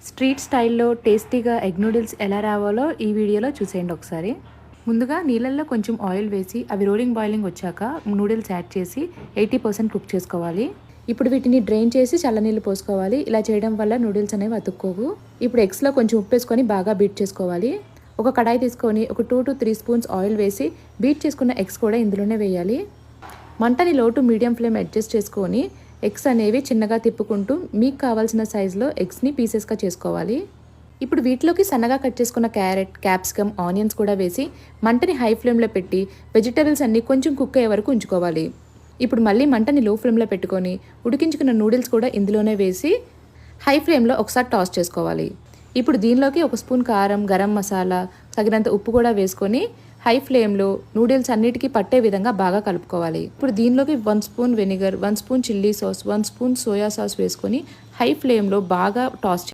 Street స్టైల్లో టేస్టీగా egg noodles ఎలా రావాలో ఈ వీడియోలో చూసేయండి ఒకసారి. ముందుగా నీళ్ళల్లో కొంచెం ఆయిల్ వేసి అవి బాయిలింగ్ వచ్చాక నూడిల్స్ యాడ్ చేసి 80% కుక్ చేసుకోవాలి. ఇప్పుడు వీటిని డ్రైన్ చేసి చల్లనీళ్ళు పోసుకోవాలి. ఇలా చేయడం వల్ల నూడిల్స్ అనేవి అతుక్కోవు. ఇప్పుడు ఎగ్స్లో కొంచెం ఉప్పు వేసుకొని బాగా బీట్ చేసుకోవాలి. ఒక కడాయి తీసుకొని ఒక 2 to 3 స్పూన్స్ ఆయిల్ వేసి బీట్ చేసుకున్న ఎగ్స్ కూడా ఇందులోనే వేయాలి. మంటని లో టు మీడియం ఫ్లేమ్ అడ్జస్ట్ చేసుకొని ఎగ్స్ అనేవి చిన్నగా తిప్పుకుంటూ మీకు కావాల్సిన సైజులో ఎగ్స్ని పీసెస్గా చేసుకోవాలి. ఇప్పుడు వీటిలోకి సన్నగా కట్ చేసుకున్న క్యారెట్, క్యాప్సికమ్, ఆనియన్స్ కూడా వేసి మంటని హై ఫ్లేమ్లో పెట్టి వెజిటబుల్స్ అన్నీ కొంచెం కుక్ అయ్యే వరకు ఉంచుకోవాలి. ఇప్పుడు మళ్ళీ మంటని లో ఫ్లేమ్లో పెట్టుకొని ఉడికించుకున్న నూడిల్స్ కూడా ఇందులోనే వేసి హై ఫ్లేమ్లో ఒకసారి టాస్ చేసుకోవాలి. ఇప్పుడు దీనిలోకి 1 స్పూన్ కారం, గరం మసాలా, తగినంత ఉప్పు కూడా వేసుకొని హై ఫ్లేమ్లో నూడిల్స్ అన్నిటికీ పట్టే విధంగా బాగా కలుపుకోవాలి. ఇప్పుడు దీనిలోకి 1 spoon vinegar, 1 spoon chilli sauce, 1 spoon soya sauce వేసుకొని హై ఫ్లేమ్లో బాగా టాస్